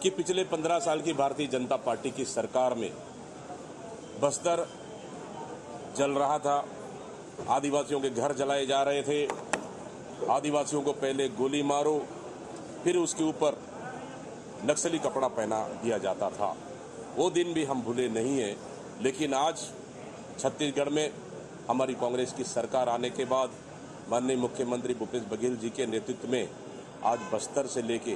कि पिछले 15 साल की भारतीय जनता पार्टी की सरकार में बस्तर जल रहा था, आदिवासियों के घर जलाए जा रहे थे, आदिवासियों को पहले गोली मारो फिर उसके ऊपर नक्सली कपड़ा पहना दिया जाता था। वो दिन भी हम भूले नहीं हैं। लेकिन आज छत्तीसगढ़ में हमारी कांग्रेस की सरकार आने के बाद माननीय मुख्यमंत्री भूपेश बघेल जी के नेतृत्व में आज बस्तर से लेके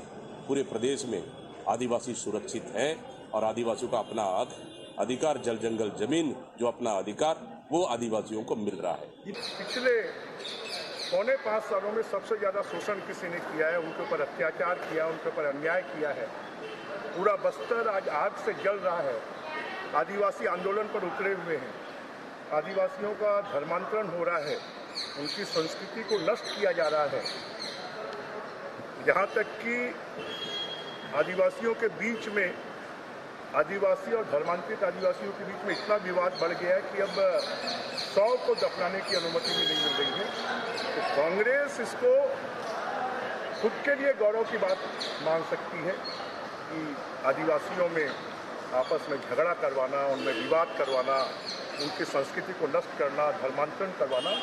पूरे प्रदेश में आदिवासी सुरक्षित हैं और आदिवासियों का अपना अधिकार, जल जंगल जमीन जो अपना अधिकार वो आदिवासियों को मिल रहा है। पिछले 4.5 सालों में सबसे ज्यादा शोषण किसी ने किया है, उनके ऊपर अत्याचार किया, उनके ऊपर अन्याय किया है। पूरा बस्तर आज आग से जल रहा है। आदिवासी आंदोलन पर उतरे हुए हैं। आदिवासियों का धर्मांतरण हो रहा है, उनकी संस्कृति को नष्ट किया जा रहा है। यहाँ तक कि आदिवासियों के बीच में, आदिवासी और धर्मांतरित आदिवासियों के बीच में इतना विवाद बढ़ गया है कि अब 100 को दफनाने की अनुमति भी नहीं मिल रही है। तो कांग्रेस इसको खुद के लिए गौरव की बात मान सकती है कि आदिवासियों में आपस में झगड़ा करवाना, उनमें विवाद करवाना, उनकी संस्कृति को नष्ट करना, धर्मांतरण करवाना।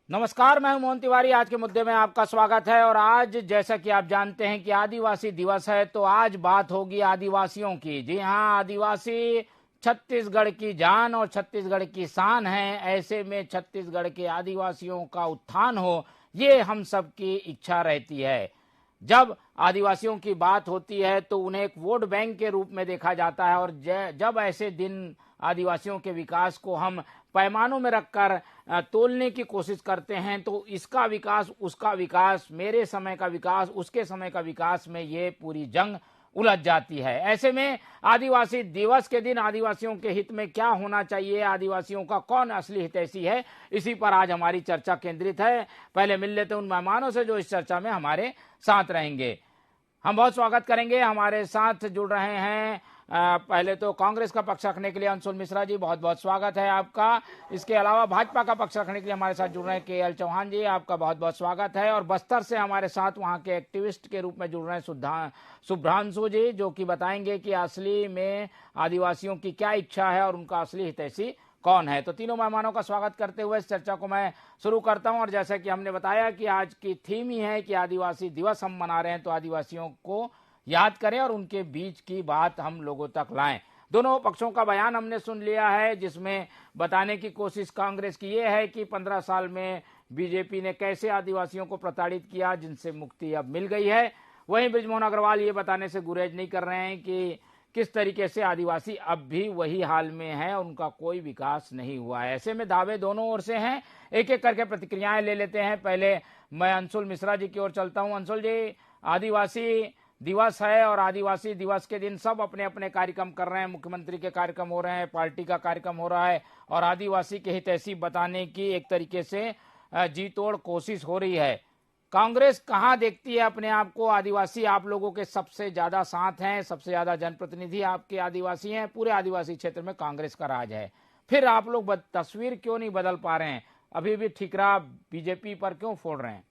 नमस्कार, मैं हूं मोहन तिवारी। आज के मुद्दे में आपका स्वागत है। और आज जैसा कि आप जानते हैं कि आदिवासी दिवस है, तो आज बात होगी आदिवासियों की। जी हां, आदिवासी छत्तीसगढ़ की जान और छत्तीसगढ़ की शान है। ऐसे में छत्तीसगढ़ के आदिवासियों का उत्थान हो, ये हम सबकी इच्छा रहती है। जब आदिवासियों की बात होती है तो उन्हें एक वोट बैंक के रूप में देखा जाता है, और जब ऐसे दिन आदिवासियों के विकास को हम पैमानों में रखकर तोलने की कोशिश करते हैं तो इसका विकास, उसका विकास, मेरे समय का विकास, उसके समय का विकास में ये पूरी जंग उलझ जाती है। ऐसे में आदिवासी दिवस के दिन आदिवासियों के हित में क्या होना चाहिए, आदिवासियों का कौन असली हितैषी है, इसी पर आज हमारी चर्चा केंद्रित है। पहले मिल लेते हैं उन मेहमानों से जो इस चर्चा में हमारे साथ रहेंगे। हम बहुत स्वागत करेंगे। हमारे साथ जुड़ रहे हैं पहले तो कांग्रेस का पक्ष रखने के लिए अंशुल मिश्रा जी, बहुत बहुत स्वागत है आपका। इसके अलावा भाजपा का पक्ष रखने के लिए हमारे साथ जुड़ रहे हैं KL चौहान जी, आपका बहुत बहुत स्वागत है। और बस्तर से हमारे साथ वहां के एक्टिविस्ट के रूप में जुड़ रहे हैं शुभ्रांशु जी, जो कि बताएंगे कि असली में आदिवासियों की क्या इच्छा है और उनका असली हितैषी कौन है। तो तीनों मेहमानों का स्वागत करते हुए इस चर्चा को मैं शुरू करता हूं। और जैसा कि हमने बताया कि आज की थीम ही है कि आदिवासी दिवस हम मना रहे हैं, तो आदिवासियों को याद करें और उनके बीच की बात हम लोगों तक लाएं। दोनों पक्षों का बयान हमने सुन लिया है, जिसमें बताने की कोशिश कांग्रेस की ये है कि 15 साल में बीजेपी ने कैसे आदिवासियों को प्रताड़ित किया, जिनसे मुक्ति अब मिल गई है। वहीं बृजमोहन अग्रवाल ये बताने से गुरेज नहीं कर रहे हैं कि किस तरीके से आदिवासी अब भी वही हाल में है, उनका कोई विकास नहीं हुआ है। ऐसे में दावे दोनों ओर से हैं। एक एक करके प्रतिक्रियाएं ले लेते हैं। पहले मैं अंशुल मिश्रा जी की ओर चलता हूं। अंशुल जी, आदिवासी दिवस है और आदिवासी दिवस के दिन सब अपने अपने कार्यक्रम कर रहे हैं, मुख्यमंत्री के कार्यक्रम हो रहे हैं, पार्टी का कार्यक्रम हो रहा है, और आदिवासी के हितैषी बताने की एक तरीके से जी तोड़ कोशिश हो रही है। कांग्रेस कहां देखती है अपने आप को? आदिवासी आप लोगों के सबसे ज्यादा साथ हैं, सबसे ज्यादा जनप्रतिनिधि आपके आदिवासी हैं, पूरे आदिवासी क्षेत्र में कांग्रेस का राज है। फिर आप लोग तस्वीर क्यों नहीं बदल पा रहे हैं? अभी भी ठिकरा बीजेपी पर क्यों फोड़ रहे हैं?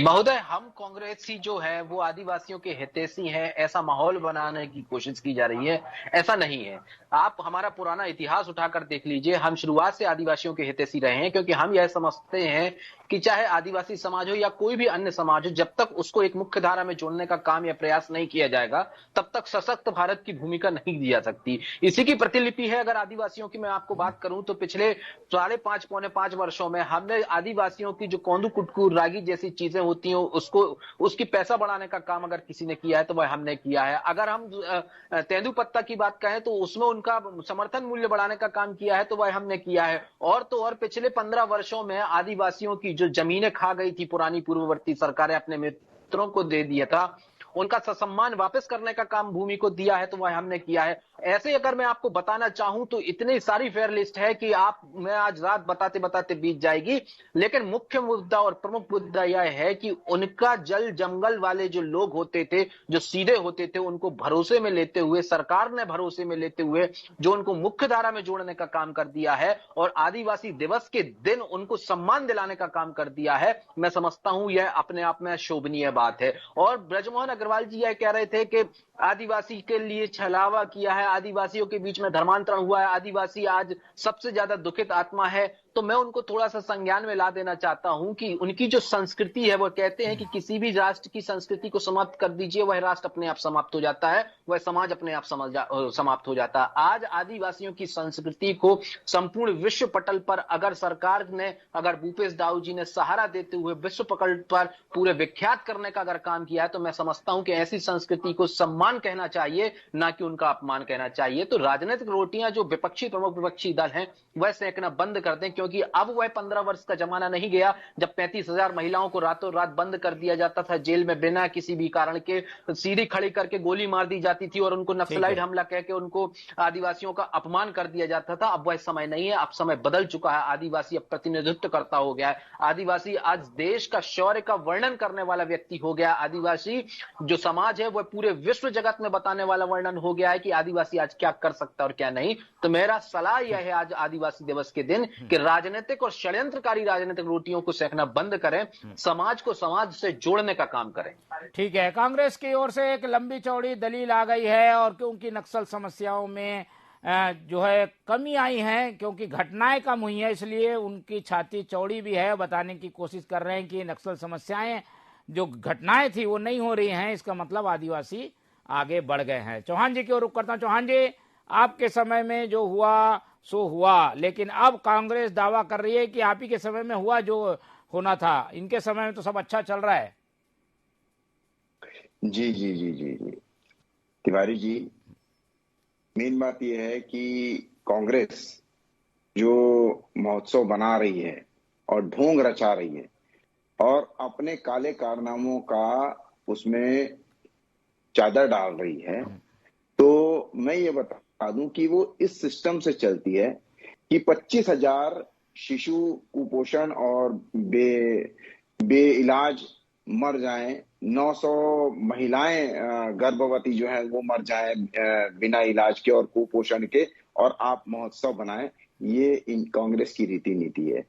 महोदय, हम कांग्रेसी जो है वो आदिवासियों के हितैषी हैं, ऐसा माहौल बनाने की कोशिश की जा रही है। ऐसा नहीं है। आप हमारा पुराना इतिहास उठाकर देख लीजिए। हम शुरुआत से आदिवासियों के हितैषी रहे हैं, क्योंकि हम यह समझते हैं कि चाहे आदिवासी समाज हो या कोई भी अन्य समाज हो, जब तक उसको एक मुख्य धारा में जोड़ने का काम या प्रयास नहीं किया जाएगा, तब तक सशक्त भारत की भूमिका नहीं दी जा सकती। इसी की प्रतिलिपि है। अगर आदिवासियों की मैं आपको बात करूं तो पिछले 4.5 पौने 5 वर्षों में हमने आदिवासियों की जो कौंदू कुटकू रागी जैसी चीजें होती हैं उसकी पैसा बढ़ाने का काम अगर किसी ने किया है तो वह हमने किया है। अगर हम तेंदुपत्ता की बात कहें तो उसमें उनका समर्थन मूल्य बढ़ाने का काम किया है तो वह हमने किया है। और तो और पिछले 15 वर्षों में आदिवासियों की जो जमीनें खा गई थी पुरानी पूर्ववर्ती सरकारें अपने मित्रों को दे दिया था, उनका सम्मान वापस करने का काम भूमि को दिया है तो वह हमने किया है। ऐसे अगर मैं आपको बताना चाहूं तो इतनी सारी फेयर लिस्ट है कि मैं आज रात बताते बताते बीत जाएगी। लेकिन मुख्य मुद्दा और प्रमुख मुद्दा यह है कि उनका जल जंगल वाले जो लोग होते थे, जो सीधे होते थे, उनको भरोसे में लेते हुए, सरकार ने भरोसे में लेते हुए जो उनको मुख्य धारा में जोड़ने का काम कर दिया है और आदिवासी दिवस के दिन उनको सम्मान दिलाने का काम कर दिया है, मैं समझता हूं यह अपने आप में शोभनीय बात है। और ब्रजमोहन अग्रवाल जी यह कह रहे थे कि आदिवासी के लिए छलावा किया है, आदिवासियों के बीच में धर्मांतरण हुआ है, आदिवासी आज सबसे ज्यादा दुखित आत्मा है। तो मैं उनको थोड़ा सा संज्ञान में ला देना चाहता हूं कि उनकी जो संस्कृति है, वो कहते हैं कि किसी भी राष्ट्र की संस्कृति को समाप्त कर दीजिए, वह राष्ट्र अपने आप समाप्त हो जाता है, वह समाज अपने आप समाप्त हो जाता है। आज आदिवासियों की संस्कृति को संपूर्ण विश्व पटल पर अगर सरकार ने, अगर भूपेश दाऊ जी ने सहारा देते हुए विश्व पटल पर पूरे विख्यात करने का अगर काम किया है, तो मैं समझता हूं कि ऐसी संस्कृति को सम्मान कहना चाहिए, ना कि उनका अपमान कहना चाहिए। तो राजनीतिक रोटियां जो प्रमुख विपक्षी दल हैं वह सेकना बंद कर दें, क्योंकि अब वह 15 वर्ष का जमाना नहीं गया जब 35,000 महिलाओं को रातों रात बंद कर दिया जाता था जेल में, बिना किसी भी कारण के सीढ़ी खड़ी करके गोली मार दी जाती थी और उनको नक्सलाइट हमला कह के उनको आदिवासियों का अपमान कर दिया जाता था। अब वह समय नहीं है, अब समय बदल चुका है। आदिवासी अब प्रतिनिधित्व करता हो गया है। आदिवासी आज देश का शौर्य का वर्णन करने वाला व्यक्ति हो गया। आदिवासी जो समाज है वह पूरे विश्व जगत में बताने वाला वर्णन हो गया है कि आदिवासी आज क्या कर सकता है और क्या नहीं। तो मेरा सलाह यह है आज आदिवासी दिवस के दिन कि राजनीतिक और षड्यंत्रकारी राजनीतिक रोटियों को सेकना बंद करें, समाज को समाज से जोड़ने का काम करें। ठीक है, कांग्रेस की ओर से एक लंबी चौड़ी दलील आ गई है और क्योंकि नक्सल समस्याओं में जो है कमी आई है, क्योंकि घटनाएं कम हुई हैं, इसलिए उनकी छाती चौड़ी भी है। बताने की कोशिश कर रहे हैं कि नक्सल समस्याएं जो घटनाएं थी वो नहीं हो रही हैं, इसका मतलब आदिवासी आगे बढ़ गए हैं। चौहान जी की ओर रुख करता हूं। चौहान जी, आपके समय में जो हुआ सो हुआ, लेकिन अब कांग्रेस दावा कर रही है कि आप ही के समय में हुआ जो होना था, इनके समय में तो सब अच्छा चल रहा है। जी जी जी जी जी तिवारी जी, मेन बात यह है कि कांग्रेस जो महोत्सव बना रही है और ढोंग रचा रही है और अपने काले कारनामों का उसमें चादर डाल रही है, तो मैं ये बता दूं कि वो इस सिस्टम से चलती है कि 25,000 शिशु कुपोषण और बेइलाज मर जाएं, 900 महिलाएं गर्भवती जो है वो मर जाएं बिना इलाज के और कुपोषण के, और आप महोत्सव बनाएं। ये इन कांग्रेस की रीति नीति है।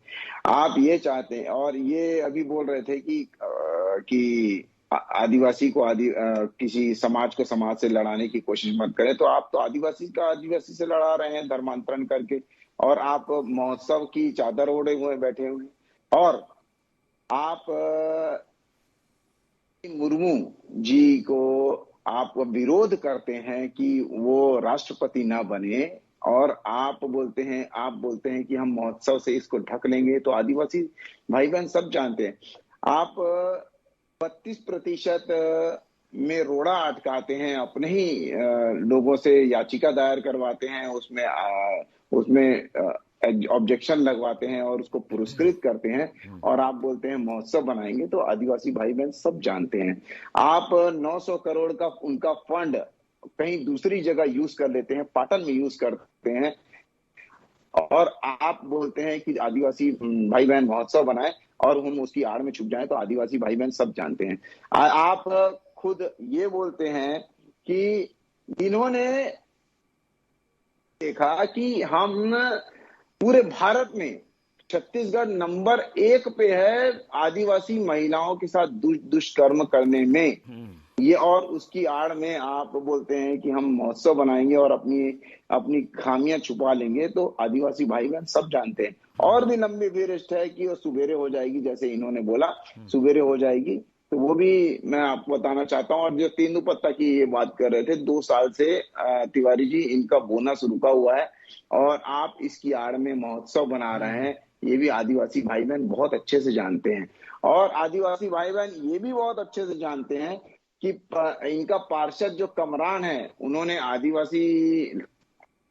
आप ये चाहते हैं, और ये अभी बोल रहे थे कि आदिवासी को किसी समाज को समाज से लड़ाने की कोशिश मत करें। तो आप तो आदिवासी से लड़ा रहे हैं धर्मांतरण करके, और आप महोत्सव की चादर ओढ़े हुए बैठे हुए, और आप मुर्मू जी को आप विरोध करते हैं कि वो राष्ट्रपति ना बने, और आप बोलते हैं कि हम महोत्सव से इसको ढक लेंगे। तो आदिवासी भाई बहन सब जानते हैं, आप 32% में रोड़ा अटकाते हैं, अपने ही लोगों से याचिका दायर करवाते हैं, उसमें ऑब्जेक्शन लगवाते हैं और उसको पुरस्कृत करते हैं, और आप बोलते हैं महोत्सव बनाएंगे। तो आदिवासी भाई बहन सब जानते हैं, आप 900 करोड़ का उनका फंड कहीं दूसरी जगह यूज कर लेते हैं, पाटन में यूज करते हैं, और आप बोलते हैं कि आदिवासी भाई बहन महोत्सव बनाए और हम उसकी आड़ में छुप जाएं। तो आदिवासी भाई बहन सब जानते हैं। आप खुद ये बोलते हैं कि इन्होंने देखा कि हम पूरे भारत में छत्तीसगढ़ नंबर 1 पे है आदिवासी महिलाओं के साथ दुष्कर्म करने में, ये, और उसकी आड़ में आप बोलते हैं कि हम महोत्सव बनाएंगे और अपनी खामियां छुपा लेंगे। तो आदिवासी भाई बहन सब जानते हैं। और भी लंबी फेहरिस्त है कि वो सुबेरे हो जाएगी, जैसे इन्होंने बोला सुबेरे हो जाएगी, तो वो भी मैं आपको बताना चाहता हूँ। और जो तेंदुपत्ता की ये बात कर रहे थे, 2 साल से तिवारी जी इनका बोनस रुका हुआ है और आप इसकी आड़ में महोत्सव बना रहे हैं, ये भी आदिवासी भाई बहन बहुत अच्छे से जानते हैं। और आदिवासी भाई बहन ये भी बहुत अच्छे से जानते हैं कि इनका पार्षद जो कमरान है, उन्होंने आदिवासी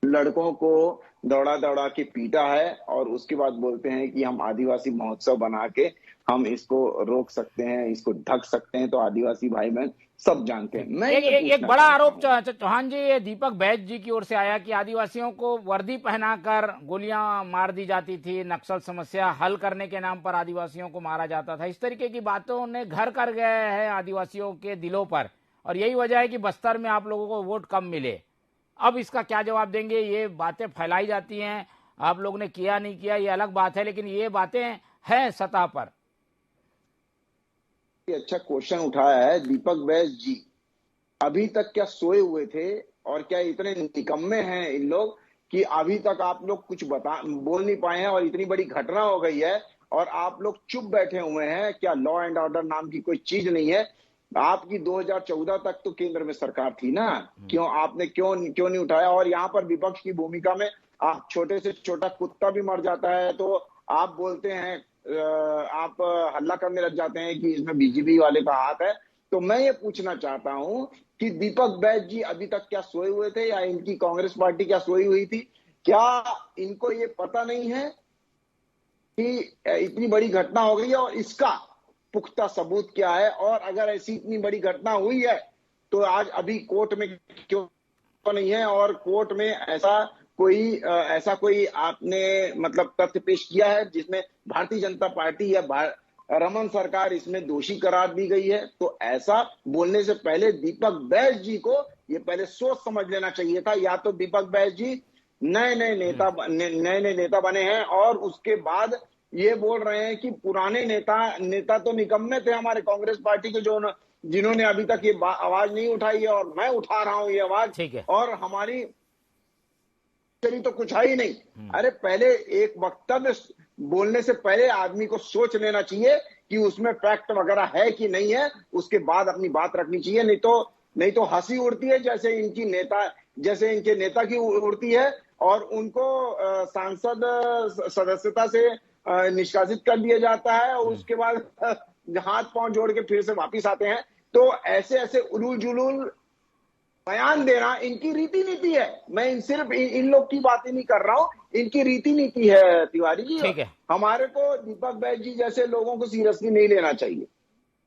लड़कों को दौड़ा दौड़ा के पीटा है, और उसके बाद बोलते हैं कि हम आदिवासी महोत्सव बना के हम इसको रोक सकते हैं, इसको ढक सकते हैं। तो आदिवासी भाई बहन सब जानते हैं। मैं एक बड़ा आरोप चौहान जी ये दीपक बैज जी की ओर से आया कि आदिवासियों को वर्दी पहनाकर गोलियां मार दी जाती थी, नक्सल समस्या हल करने के नाम पर आदिवासियों को मारा जाता था। इस तरीके की बातों ने घर कर गए हैं आदिवासियों के दिलों पर, और यही वजह है कि बस्तर में आप लोगों को वोट कम मिले। अब इसका क्या जवाब देंगे? ये बातें फैलाई जाती हैं, आप लोगों ने किया नहीं किया ये अलग बात है, लेकिन ये बातें हैं सतह पर। अच्छा क्वेश्चन उठाया है दीपक बैज जी। अभी तक क्या सोए हुए थे, और क्या इतने निकम्मे हैं इन लोग कि अभी तक आप लोग कुछ बोल नहीं पाए हैं, और इतनी बड़ी घटना हो गई है और आप लोग चुप बैठे हुए हैं? क्या लॉ एंड ऑर्डर नाम की कोई चीज नहीं है? आपकी 2014 तक तो केंद्र में सरकार थी ना, क्यों आपने क्यों नहीं उठाया? और यहाँ पर विपक्ष की भूमिका में आप छोटे से छोटा कुत्ता भी मर जाता है तो आप बोलते हैं, आप हल्ला करने लग जाते हैं कि इसमें बीजेपी वाले का हाथ है। तो मैं ये पूछना चाहता हूं कि दीपक बैज जी अभी तक क्या सोए हुए थे, या इनकी कांग्रेस पार्टी क्या सोई हुई थी? क्या इनको ये पता नहीं है कि इतनी बड़ी घटना हो गई है और इसका पुख्ता सबूत क्या है? और अगर ऐसी इतनी बड़ी घटना हुई है तो आज अभी कोर्ट में क्यों नहीं है? और कोर्ट में ऐसा कोई आपने मतलब तथ्य पेश किया है जिसमें भारतीय जनता पार्टी या रमन सरकार इसमें दोषी करार दी गई है? तो ऐसा बोलने से पहले दीपक बैज जी को ये पहले सोच समझ लेना चाहिए था। या तो दीपक बैज जी नए नए नेता बने हैं और उसके बाद ये बोल रहे हैं कि पुराने नेता तो निकम्मे थे हमारे कांग्रेस पार्टी के, जो जिन्होंने अभी तक ये आवाज नहीं उठाई है, और मैं उठा रहा हूं ये आवाज, और हमारी तो कुछ है ही नहीं। अरे पहले एक वक्तव्य बोलने से पहले आदमी को सोच लेना चाहिए कि उसमें फैक्ट वगैरह है कि नहीं है, उसके बाद अपनी बात रखनी चाहिए। नहीं तो हंसी उड़ती है जैसे इनके नेता की उड़ती है, और उनको सांसद सदस्यता से निष्कासित कर दिया जाता है, और उसके बाद हाथ पांव जोड़ के फिर से वापिस आते हैं। तो ऐसे उलूल जुलूल बयान देना इनकी रीति नीति है। मैं सिर्फ इन लोग की बातें नहीं कर रहा हूं, इनकी रीति नीति है तिवारी जी। ठीक है, हमारे को दीपक बैज जी जैसे लोगों को सीरियसली नहीं लेना चाहिए।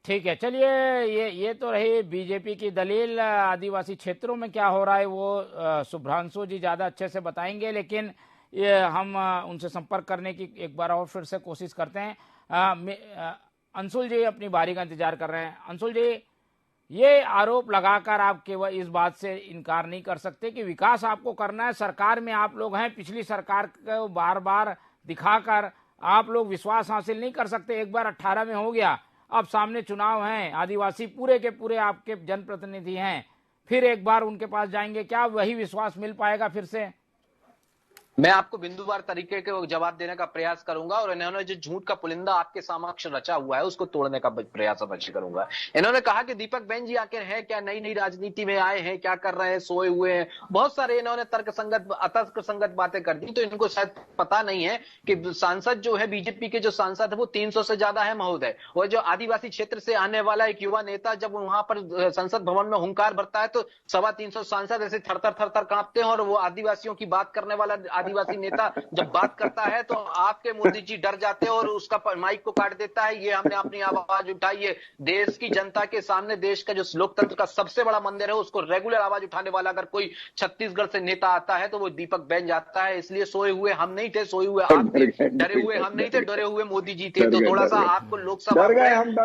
ठीक है, चलिए ये तो रही बीजेपी की दलील। आदिवासी क्षेत्रों में क्या हो रहा है वो शुभ्रांशु जी ज्यादा अच्छे से बताएंगे, लेकिन ये हम उनसे संपर्क करने की एक बार और फिर से कोशिश करते हैं। अंशुल जी अपनी बारी का इंतजार कर रहे हैं। अंशुल जी, ये आरोप लगाकर आप केवल इस बात से इनकार नहीं कर सकते कि विकास आपको करना है, सरकार में आप लोग हैं, पिछली सरकार को बार बार दिखाकर आप लोग विश्वास हासिल नहीं कर सकते। एक बार 18 में हो गया, अब सामने चुनाव हैं, आदिवासी पूरे के पूरे आपके जनप्रतिनिधि हैं, फिर एक बार उनके पास जाएंगे, क्या वही विश्वास मिल पाएगा फिर से? मैं आपको बिंदुवार तरीके के जवाब देने का प्रयास करूंगा, और इन्होंने जो झूठ का पुलिंदा आपके समक्ष रचा हुआ है उसको तोड़ने का प्रयास अवश्य करूंगा। इन्होंने कहा कि दीपक बैज जी आखिर है क्या, नई नई राजनीति में आए हैं, क्या कर रहे हैं, सोए हुए हैं, बहुत सारे इन्होंने अतर्कसंगत बातें कर दी। तो इनको शायद पता नहीं है कि सांसद जो है, बीजेपी के जो सांसद है वो 300 से ज्यादा है महोदय, और जो आदिवासी क्षेत्र से आने वाला एक युवा नेता जब वहां पर संसद भवन में हुंकार भरता है तो 325 सांसद ऐसे थर-थर कांपते हैं, और वो आदिवासियों की बात करने वाला आदिवासी नेता जब बात करता है तो आपके मोदी जी डर जाते हैं और उसका माइक को काट देता है। ये हमने अपनी आवाज उठाई है देश की जनता के सामने, देश का जो लोकतंत्र का सबसे बड़ा मंदिर है उसको रेगुलर आवाज उठाने वाला अगर कोई छत्तीसगढ़ से नेता आता है तो वो दीपक बैज आता है। इसलिए सोए हुए हम नहीं थे, सोए हुए आप थे, डरे हुए हम नहीं थे, डरे हुए मोदी जी थे। तो थोड़ा सा आपको लोकसभा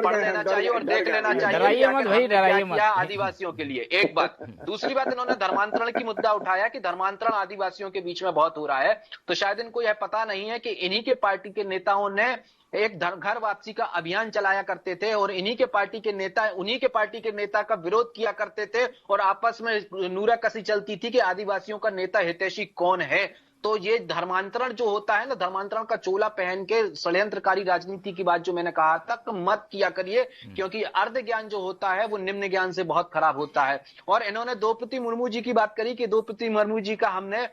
पढ़ लेना चाहिए और देख लेना चाहिए आदिवासियों के लिए। एक बात, दूसरी बात, इन्होंने धर्मांतरण की मुद्दा उठाया कि धर्मांतरण आदिवासियों के बीच में बहुत हो रहा है, तो शायद इनको यह पता नहीं है कि इन्हीं के पार्टी के नेताओं ने एक घर वापसी का अभियान चलाया करते थे, और इन्हीं के पार्टी के नेता उन्हीं के पार्टी के नेता का विरोध किया करते थे, और आपस में नूरा कसी चलती थी कि आदिवासियों का नेता हितैषी कौन है। तो ये धर्मांतरण जो होता है ना, धर्मांतरण का चोला पहन के षड्यंत्रकारी राजनीति की बात जो मैंने कहा तक मत किया करिए, क्योंकि अर्ध ज्ञान जो होता है वो निम्न ज्ञान से बहुत खराब होता है। और इन्होंने द्रौपदी मुर्मू जी की बात करी कि द्रौपदी मुर्मू जी का हमने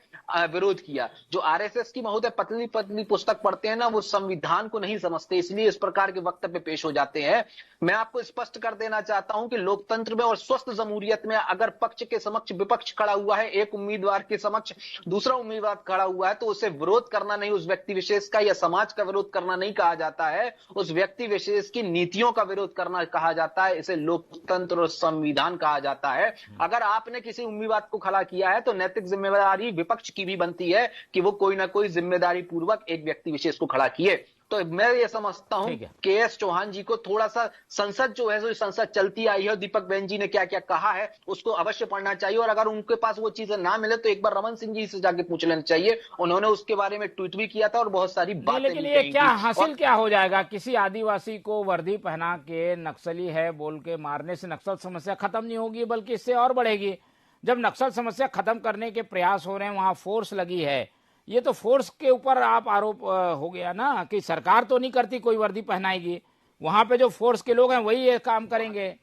विरोध किया। जो आरएसएस की महोदय पतली पतली पुस्तक पढ़ते हैं ना, वो संविधान को नहीं समझते, इसलिए इस प्रकार के वक्तव्य पेश हो जाते हैं। मैं आपको स्पष्ट कर देना चाहता हूं कि लोकतंत्र में और स्वस्थ जमहूरियत में अगर पक्ष के समक्ष विपक्ष खड़ा हुआ है, एक उम्मीदवार के समक्ष दूसरा उम्मीदवार खड़ा हुआ है तो उसे विरोध करना नहीं, उस व्यक्ति विशेष का या समाज का विरोध करना नहीं कहा जाता है, उस व्यक्ति विशेष की नीतियों का विरोध करना कहा जाता है। इसे लोकतंत्र और संविधान कहा जाता है। अगर आपने किसी उम्मीदवार को खड़ा किया है तो नैतिक जिम्मेदारी विपक्ष की भी बनती है कि वो कोई ना कोई जिम्मेदारी पूर्वक एक व्यक्ति विशेष को खड़ा किए। तो मैं ये समझता हूं के.एस. चौहान जी को थोड़ा सा संसद जो है, जो संसद चलती आई है, दीपक बेन जी ने क्या क्या कहा है उसको अवश्य पढ़ना चाहिए, और अगर उनके पास वो चीजें ना मिले तो एक बार रमन सिंह जी से जाके पूछ लेना चाहिए। उन्होंने उसके बारे में ट्वीट भी किया था और बहुत सारी बातें भी लेकिन ये क्या हासिल क्या हो जाएगा? किसी आदिवासी को वर्दी पहना के नक्सली है बोल के मारने से नक्सल समस्या खत्म नहीं होगी, बल्कि इससे और बढ़ेगी। जब नक्सल समस्या खत्म करने के प्रयास हो रहे हैं, वहां फोर्स लगी है, ये तो फोर्स के ऊपर आप आरोप हो गया ना कि सरकार तो नहीं करती, कोई वर्दी पहनाएगी, वहां पे जो फोर्स के लोग हैं वही ये काम करेंगे।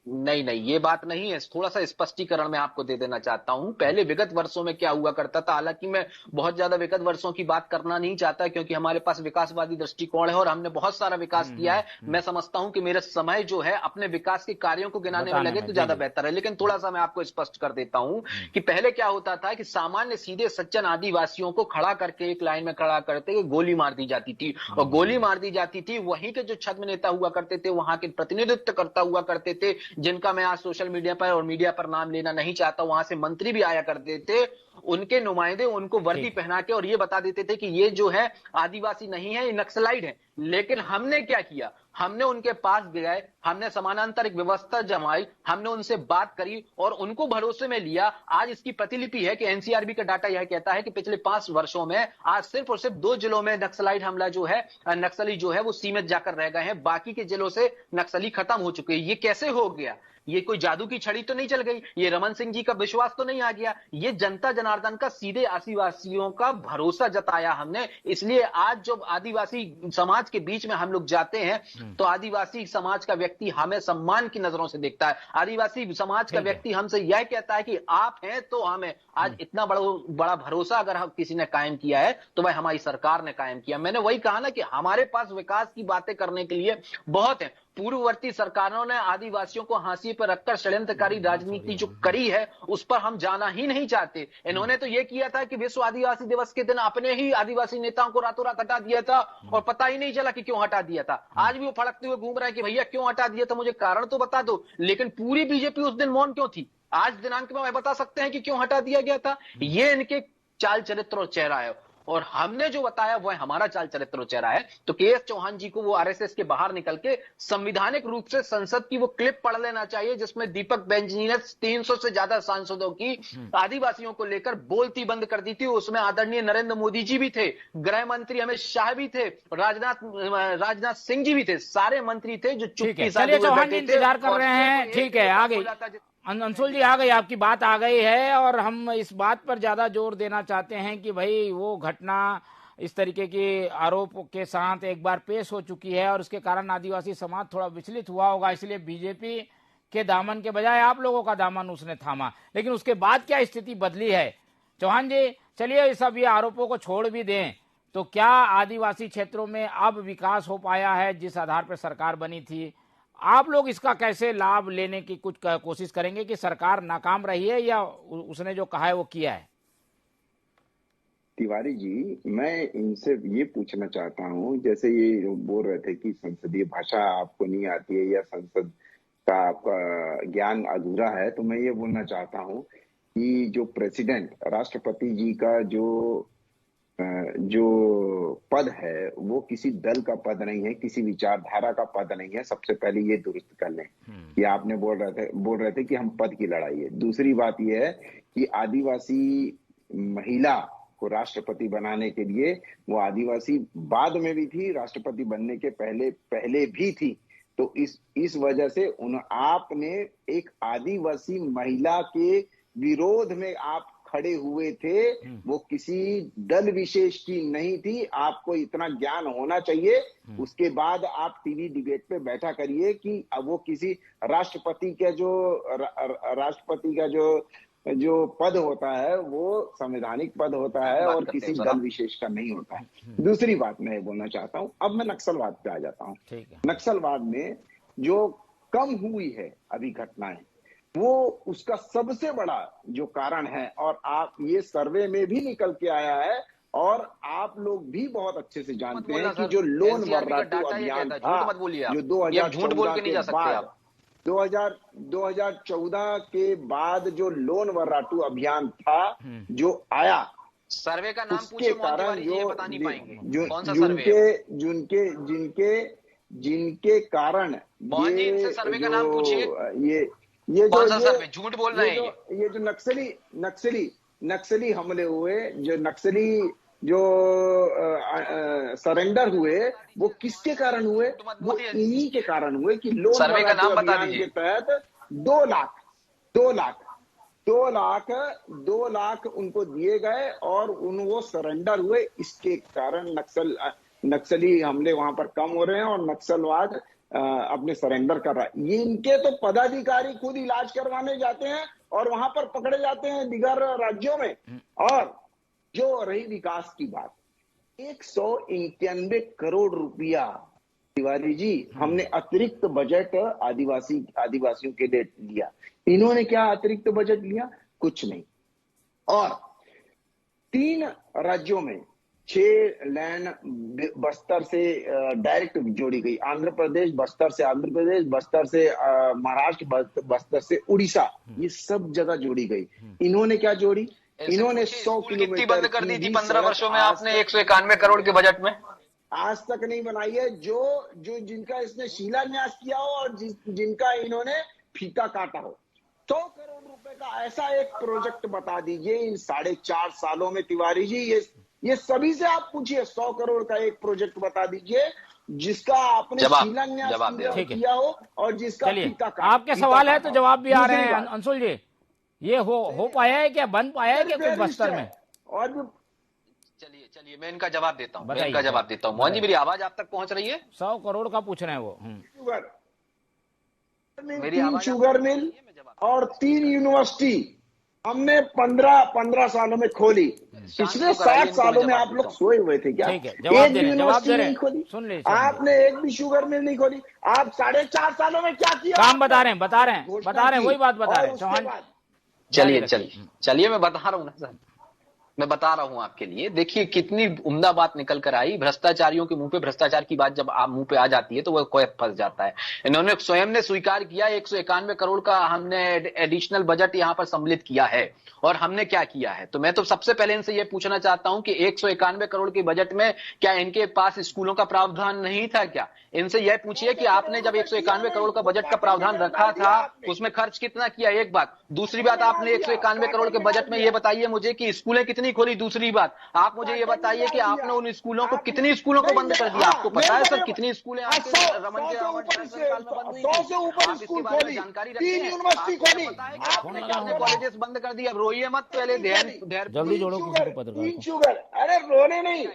नहीं नहीं, ये बात नहीं है। थोड़ा सा स्पष्टीकरण मैं आपको दे देना चाहता हूं। पहले विगत वर्षों में क्या हुआ करता था, हालांकि मैं बहुत ज्यादा विगत वर्षों की बात करना नहीं चाहता क्योंकि हमारे पास विकासवादी दृष्टिकोण है और हमने बहुत सारा विकास किया है। मैं समझता हूं कि मेरा समय जो है अपने विकास के कार्यों को गिनाने में लगे तो ज्यादा बेहतर है। लेकिन थोड़ा सा मैं आपको स्पष्ट कर देता हूं कि पहले क्या होता था कि सामान्य सीधे सज्जन आदिवासियों को खड़ा करके एक लाइन में खड़ा करते हुए गोली मार दी जाती थी, और गोली मार दी जाती थी वहीं के जो छद्म नेता हुआ करते थे, वहां के प्रतिनिधित्व करता हुआ करते थे, जिनका मैं आज सोशल मीडिया पर और मीडिया पर नाम लेना नहीं चाहता, वहां से मंत्री भी आया करते थे, उनके नुमाइंदे उनको वर्दी पहना के और ये बता देते थे कि ये जो है आदिवासी नहीं है, ये नक्सलाइट है। लेकिन हमने क्या किया, हमने उनके पास गए, हमने समानांतर एक व्यवस्था जमाई, हमने उनसे बात करी और उनको भरोसे में लिया। आज इसकी प्रतिलिपि है कि एनसीआरबी का डाटा यह कहता है कि पिछले 5 वर्षों में आज सिर्फ और सिर्फ 2 जिलों में नक्सलाइट हमला जो है, नक्सली जो है वो सीमित जाकर रह गए हैं, बाकी के जिलों से नक्सली खत्म हो चुके हैं। ये कैसे हो गया? ये कोई जादू की छड़ी तो नहीं चल गई, ये रमन सिंह जी का विश्वास तो नहीं आ गया, ये जनता जनार्दन का सीधे आदिवासियों का भरोसा जताया हमने। इसलिए आज जब आदिवासी समाज के बीच में हम लोग जाते हैं तो आदिवासी समाज का व्यक्ति हमें सम्मान की नजरों से देखता है। आदिवासी समाज का व्यक्ति हमसे यह कहता है कि आप हैं तो हमें। आज इतना बड़ा भरोसा अगर किसी ने कायम किया है तो वह हमारी सरकार ने कायम किया। मैंने वही कहा ना कि हमारे पास विकास की बातें करने के लिए बहुत है। पूर्ववर्ती सरकारों ने आदिवासियों को हांसी पर रखकर षड्यंत्रकारी राजनीति जो करी है उस पर हम जाना ही नहीं चाहते। इन्होंने तो यह किया था कि विश्व आदिवासी दिवस के दिन अपने ही आदिवासी नेताओं को रातों रात हटा दिया था और पता ही नहीं चला कि क्यों हटा दिया था। आज भी वो फड़कते हुए घूम रहे हैं कि भैया क्यों हटा दिया था, मुझे कारण तो बता दो। लेकिन पूरी बीजेपी उस दिन मौन क्यों थी? आज दिनांक में बता सकते हैं कि क्यों हटा दिया गया था? ये इनके चाल चरित्र और चेहरा है, और हमने जो बताया वह हमारा चाल चरित्र और चेहरा है। तो के.एस. चौहान जी को वो आरएसएस के बाहर निकल के संवैधानिक रूप से संसद की वो क्लिप पढ़ लेना चाहिए जिसमें दीपक बेन जी ने 300 से ज्यादा सांसदों की आदिवासियों को लेकर बोलती बंद कर दी थी। उसमें आदरणीय नरेंद्र मोदी जी भी थे, गृह मंत्री अमित शाह भी थे, राजनाथ सिंह जी भी थे, सारे मंत्री थे जो चुप्पी साधे हुए बैठे थे। इंतजार कर रहे हैं। ठीक है, आ गई अंशुल जी, आ गई आपकी बात, आ गई है। और हम इस बात पर ज्यादा जोर देना चाहते हैं कि भाई वो घटना इस तरीके के आरोप के साथ एक बार पेश हो चुकी है और उसके कारण आदिवासी समाज थोड़ा विचलित हुआ होगा, इसलिए बीजेपी के दामन के बजाय आप लोगों का दामन उसने थामा। लेकिन उसके बाद क्या स्थिति बदली है? चौहान जी, चलिए सब ये आरोपों को छोड़ भी दें तो क्या आदिवासी क्षेत्रों में अब विकास हो पाया है जिस आधार पर सरकार बनी थी? आप लोग इसका कैसे लाभ लेने की कुछ कोशिश करेंगे कि सरकार नाकाम रही है या उसने जो कहा है वो किया है? तिवारी जी, मैं इनसे ये पूछना चाहता हूँ, जैसे ये बोल रहे थे कि संसदीय भाषा आपको नहीं आती है या संसद का आपका ज्ञान अधूरा है, तो मैं ये बोलना चाहता हूँ कि जो प्रेसिडेंट राष्ट्रपति जी का जो पद है वो किसी दल का पद नहीं है, किसी विचारधारा का पद नहीं है। सबसे पहले ये दुरुस्त कर लें कि आपने बोल रहे थे कि हम पद की लड़ाई है। दूसरी बात ये है कि आदिवासी महिला को राष्ट्रपति बनाने के लिए वो आदिवासी बाद में भी थी, राष्ट्रपति बनने के पहले भी थी। तो इस वजह से आपने एक आदिवासी महिला के विरोध में आप खड़े हुए थे, वो किसी दल विशेष की नहीं थी। आपको इतना ज्ञान होना चाहिए। उसके बाद आप टीवी डिबेट पे बैठा करिए कि वो किसी राष्ट्रपति का जो पद होता है वो संवैधानिक पद होता है और किसी दल विशेष का नहीं होता है। दूसरी बात मैं बोलना चाहता हूं, अब मैं नक्सलवाद पे आ जाता हूं। नक्सलवाद में जो कम हुई है अभी घटनाएं, वो उसका सबसे बड़ा जो कारण है, और आप ये सर्वे में भी निकल के आया है और आप लोग भी बहुत अच्छे से जानते हैं कि जो लोन वर्राटू अभियान था, जो 2014 के बाद 2014 के बाद जो लोन वर्राटू अभियान था जो आया, सर्वे का नाम उसके कारण ये बता नहीं पाएंगे कौन सा जिनके कारण ये सर्वे का नाम पूछिए, ये कौन सा सर्वे झूठ बोल रहे हैं, ये जो नक्सली हमले हुए, जो नक्सली जो सरेंडर हुए, वो किसके कारण हुए? वो इन्हीं के कारण हुए कि लोन सर्वे का नाम बता अभियान दीजिए। के तहत 2 लाख उनको दिए गए और वो सरेंडर हुए। इसके कारण नक्सली हमले वहां पर कम हो रहे हैं और नक्सलवाद अपने सरेंडर कर रहा है। ये इनके तो पदाधिकारी खुद इलाज करवाने जाते हैं और वहां पर पकड़े जाते हैं दीगर राज्यों में। और जो रही विकास की बात, 191 करोड़ रुपया तिवारी जी हमने अतिरिक्त बजट आदिवासियों के लिए लिया। इन्होंने क्या अतिरिक्त बजट लिया? कुछ नहीं। और 3 राज्यों में 6 लैंड बस्तर से डायरेक्ट जोड़ी गई, आंध्र प्रदेश, बस्तर से महाराष्ट्र, बस्तर से उड़ीसा, ये सब जगह जोड़ी गई। इन्होंने क्या जोड़ी? इन्होंने 100 किलोमीटर बंद कर दी थी 15 वर्षों में आपने 191 करोड़ के बजट में, आज तक नहीं बनाई है। जो जिनका इसने शिलान्यास किया हो और जिनका इन्होंने फीता काटा हो। 100 करोड़ रुपए का ऐसा एक प्रोजेक्ट बता दीजिए इन 4.5 सालों में तिवारी जी। ये सभी से आप पूछिए, 100 करोड़ का एक प्रोजेक्ट बता दीजिए जिसका आपने शिलान्यास किया हो और जिसका फीता काटा। आपके सवाल है तो जवाब भी आ रहे हैं अंशुल जी। ये हो पाया है क्या, बन पाया है क्या कुछ बस्तर में? और भी चलिए मैं इनका जवाब देता हूँ। मोहन जी, मेरी आवाज आप तक पहुंच रही है? 100 करोड़ का पूछ रहे हैं वो। तीन शुगर मिल और 3 यूनिवर्सिटी हमने 15 सालों में खोली। पिछले 60 सालों में आप लोग सोए हुए थे क्या? एक यूनिवर्सिटी नहीं खोली, सुन लीजिए, आपने एक भी शुगर मिल नहीं खोली। आप 4.5 सालों में क्या किया? काम बता रहे हैं वही बात बता रहे हैं चौहान। चलिए मैं बता रहा हूँ ना सर, मैं बता रहा हूं आपके लिए। देखिए कितनी उम्दा बात निकल कर आई। भ्रष्टाचारियों के मुंह पे भ्रष्टाचार की बात जब आप मुंह पे आ जाती है तो वह कोई फंस जाता है। इन्होंने स्वयं ने स्वीकार किया 191 करोड़ का हमने एडिशनल बजट यहां पर सम्मिलित किया है। और हमने क्या किया है, तो मैं तो सबसे पहले इनसे यह पूछना चाहता हूं कि 191 करोड़ के बजट में क्या इनके पास स्कूलों का प्रावधान नहीं था क्या? इनसे यह पूछिए कि आपने जब 191 करोड़ का बजट का प्रावधान रखा था उसमें खर्च कितना किया, एक बात। दूसरी बात, आपने 191 करोड़ के बजट में यह बताइए मुझे कि स्कूलें कितनी खोली। दूसरी बात, आप मुझे ये बताइए कि आपने उन स्कूलों को कितनी स्कूलों को बंद कर दिया? आपको पता है सर कितनी स्कूलें आपके रमन के जानकारी रखते हैं? आपने कॉलेजेस बंद कर दिया। रोइए मत, पहले जल्दी जोड़ो शुगर। अरे रोने नहीं,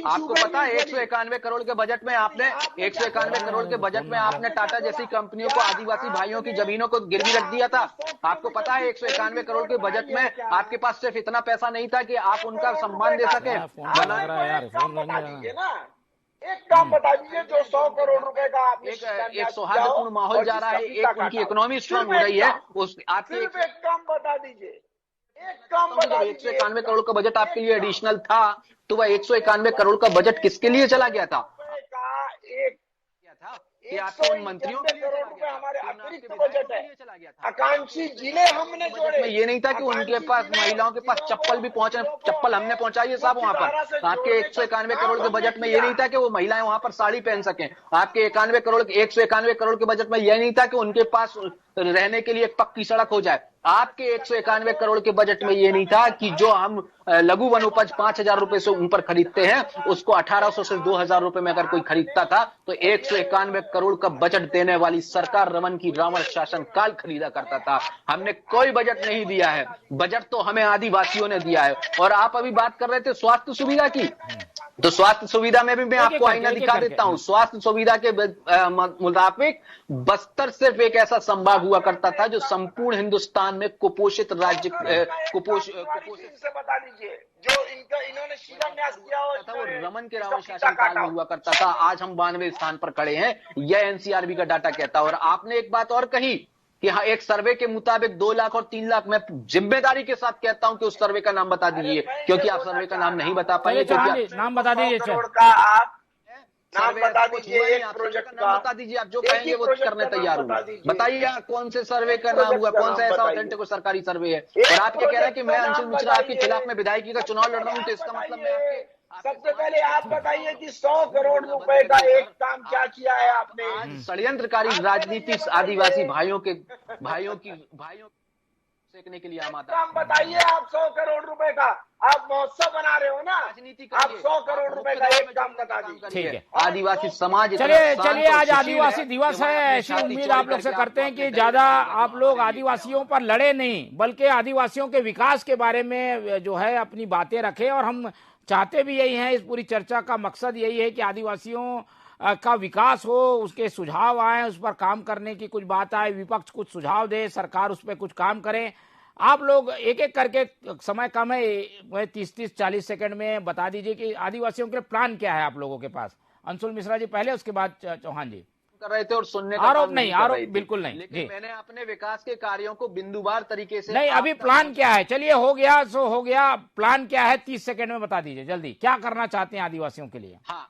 आपको पता है 191 करोड़ के बजट में आपने 191 करोड़ के बजट में आपने टाटा जैसी कंपनियों को, आदिवासी भाइयों की जमीनों को गिरवी रख दिया था। आपको पता है 191 करोड़ के बजट में आपके पास सिर्फ इतना पैसा नहीं था कि आप उनका सम्मान दे सके। एक काम बता दीजिए जो 100 करोड़ रुपए का आपने एक सौहार्दपूर्ण माहौल जा रहा है, एक उनकी इकोनॉमी स्ट्रांग हो रही है। उस आपके एक काम बता दीजिए, एक काम बता दीजिए। 191 करोड़ का बजट आपके लिए एडिशनल था तो वह 191 करोड़ का बजट किसके लिए चला गया था? कि आपके उन मंत्रियों के लिए हमारे अतिरिक्त बजट है, आकांक्षी जिले हमने जोड़े। ये नहीं था कि उनके पास महिलाओं के पास चप्पल भी पहुंचे, चप्पल हमने पहुंचाई है साहब वहां पर। आपके 191 करोड़ के बजट में ये नहीं था कि वो महिलाएं वहां पर साड़ी पहन सकें। आपके 191 करोड़ के बजट में यह नहीं था कि उनके पास रहने के लिए एक पक्की सड़क हो जाए। आपके 191 करोड़ के बजट में ये नहीं था कि जो हम लघु वन उपज 5,000 रुपए से ऊपर खरीदते हैं उसको 1,800 से 2,000 रुपए में अगर कोई खरीदता था तो 191 करोड़ का बजट देने वाली सरकार रमन की रावण शासन काल खरीदा करता था। हमने कोई बजट नहीं दिया है, बजट तो हमें आदिवासियों ने दिया है। और आप अभी बात कर रहे थे स्वास्थ्य सुविधा की, तो स्वास्थ्य सुविधा में भी मैं आपको आईना दिखा देता हूं। स्वास्थ्य सुविधा के मुताबिक बस्तर सिर्फ एक ऐसा संभाग हुआ करता था जो संपूर्ण हिंदुस्तान में कुपोषित राज्य कुपोषित से बता दीजिए जो इन्होंने शिलान्यास किया था वो रमन के रावण शासन काल में हुआ करता था। आज हम 92वें स्थान पर खड़े हैं, यह एनसीआरबी का डाटा कहता है। और आपने एक बात और कही कि हाँ, एक सर्वे के मुताबिक 2 लाख और 3 लाख, मैं जिम्मेदारी के साथ कहता हूं कि उस सर्वे का नाम बता दीजिए, क्योंकि आप सर्वे का नाम नहीं बता पाएंगे। चौहान जी नाम बता दीजिए। करोड़ का आप नाम सर्वे बता कुछ दीजिए, हुआ नहीं, एक आप प्रोजेक्ट सर्वे का नाम बता दीजिए, आप जो एक ही कहेंगे वो प्रोजेक्ट करने का नाम तैयार बता हूँ। दीजिए। बताइए आप कौन से सर्वे का एक नाम हुआ, प्रोजेक्ट का कौन सा नाम ऐसा बताइए। ऑथेंटिक और सरकारी सर्वे है। एक और आप ये कह रहे हैं कि प्रोजेक्ट मैं का अंशुल नाम मिश्रा आपके बताइए। खिलाफ में विधायकी का चुनाव लड़ रहा हूं, तो इसका मतलब मैं आपके सबसे पहले आप बताइए कि 100 करोड़ रुपए का एक काम क्या किया है आपने। आज षड्यंत्रकारी राजनीति आदिवासी भाइयों सेकने के लिए आमादा। काम बताइए आप 100 करोड़ रुपए का। आप महोत्सव बना रहे हो ना, राजनीति आप 100 करोड़ रुपए का एक काम बता दीजिए। ठीक है। आदिवासी समाज चलिए आज आदिवासी दिवस है, ऐसी उम्मीद आप लोग से करते हैं कि ज्यादा आप लोग आदिवासियों पर लड़े नहीं, बल्कि आदिवासियों के विकास के बारे में जो है अपनी बातें रखें। और हम चाहते भी यही हैं, इस पूरी चर्चा का मकसद यही है कि आदिवासियों का विकास हो, उसके सुझाव आए, उस पर काम करने की कुछ बात आए, विपक्ष कुछ सुझाव दे, सरकार उस पर कुछ काम करे। आप लोग एक एक करके, समय कम है, 30-30 40 सेकंड में बता दीजिए कि आदिवासियों के लिए प्लान क्या है आप लोगों के पास। अंशुल मिश्रा जी पहले, उसके बाद चौहान जी। कर रहे थे और सुनने का आरोप काम नहीं, कर आरोप रही थी। बिल्कुल नहीं लेकिन जी। मैंने अपने विकास के कार्यों को बिंदुवार तरीके से नहीं, अभी प्लान क्या है? चलिए हो गया सो हो गया, प्लान क्या है 30 सेकंड में बता दीजिए जल्दी, क्या करना चाहते हैं आदिवासियों के लिए। हाँ,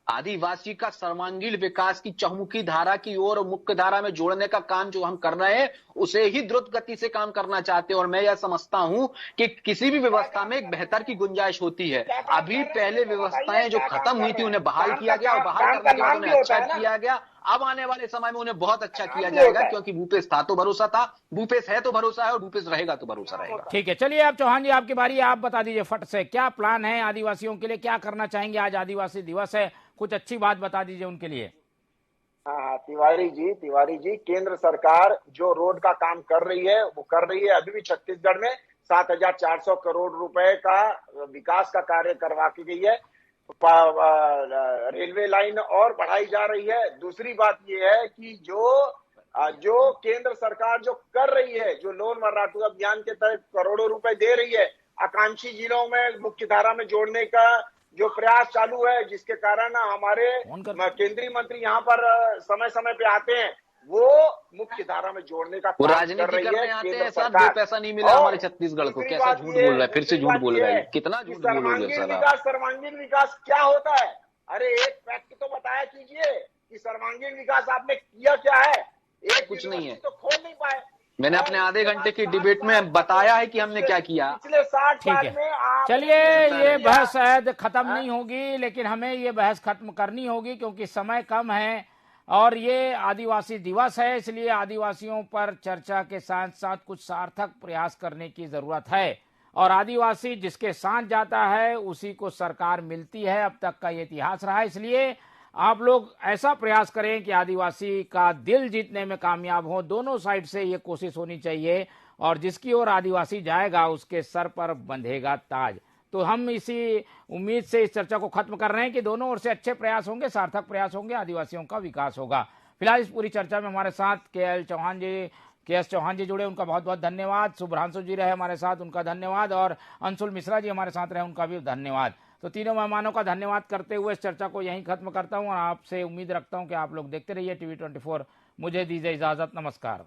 आदिवासी का सर्वांगीण विकास की चहुमुखी धारा की ओर मुख्य धारा में जोड़ने का काम जो हम कर रहे हैं, उसे ही द्रुत गति से काम करना चाहते हैं। और मैं यह समझता हूं कि किसी भी व्यवस्था में एक बेहतर की गुंजाइश होती है। अभी पहले व्यवस्थाएं जो खत्म हुई थी उन्हें बहाल किया गया, और बहाल करने के बाद उन्हें अच्छा किया गया। अब आने वाले समय में उन्हें बहुत अच्छा किया जाएगा, क्योंकि भूपेश था तो भरोसा था, भूपेश है तो भरोसा है, और भूपेश रहेगा तो भरोसा रहेगा। ठीक है, चलिए अब चौहान जी आपकी बारी, आप बता दीजिए फट से, क्या प्लान है आदिवासियों के लिए, क्या करना चाहेंगे? आज आदिवासी दिवस है, कुछ अच्छी बात बता दीजिए उनके लिए। हाँ, तिवारी जी, केंद्र सरकार जो रोड का काम कर रही है वो कर रही है। अभी भी छत्तीसगढ़ में 7,400 करोड़ रुपए का विकास का कार्य करवा की गई है। रेलवे लाइन और बढ़ाई जा रही है। दूसरी बात ये है कि जो केंद्र सरकार जो कर रही है, जो लोन मर्राठू अभियान के तहत करोड़ों रुपए दे रही है, आकांक्षी जिलों में मुख्य धारा में जोड़ने का जो प्रयास चालू है, जिसके कारण हमारे केंद्रीय मंत्री यहाँ पर समय समय पे आते हैं, वो मुख्य धारा में जोड़ने का वो काम राजनीति कर रही करने है आते केंद्र हैं सर। सरकार। 2 पैसा नहीं मिला हमारे छत्तीसगढ़ को, कैसा झूठ बोल रहा है, फिर से झूठ बोलेगा ये, कितना झूठ बोलोगे सर आप। सर्वांगीण विकास क्या होता है? अरे एक फैक्ट तो बताया कीजिए कि सर्वांगीण विकास आपने किया क्या है। एक कुछ नहीं है तो खोल नहीं पाए। मैंने अपने आधे घंटे की डिबेट में बताया है कि हमने क्या किया पिछले 60 ठीक साल है, में आप चलिए ये बहस शायद खत्म नहीं होगी, लेकिन हमें ये बहस खत्म करनी होगी क्योंकि समय कम है और ये आदिवासी दिवस है, इसलिए आदिवासियों पर चर्चा के साथ साथ कुछ सार्थक प्रयास करने की जरूरत है। और आदिवासी जिसके साथ जाता है उसी को सरकार मिलती है, अब तक का ये इतिहास रहा है। इसलिए आप लोग ऐसा प्रयास करें कि आदिवासी का दिल जीतने में कामयाब हो। दोनों साइड से ये कोशिश होनी चाहिए, और जिसकी ओर आदिवासी जाएगा उसके सर पर बंधेगा ताज। तो हम इसी उम्मीद से इस चर्चा को खत्म कर रहे हैं कि दोनों ओर से अच्छे प्रयास होंगे, सार्थक प्रयास होंगे, आदिवासियों का विकास होगा। फिलहाल इस पूरी चर्चा में हमारे साथ के.एस. चौहान जी जुड़े, उनका बहुत बहुत धन्यवाद। शुभ्रांशु जी रहे हमारे साथ, उनका धन्यवाद। और अंशुल मिश्रा जी हमारे साथ रहे, उनका भी धन्यवाद। तो तीनों मेहमानों का धन्यवाद करते हुए इस चर्चा को यहीं खत्म करता हूं और आपसे उम्मीद रखता हूं कि आप लोग देखते रहिए TV 24। मुझे दीजिए इजाजत, नमस्कार।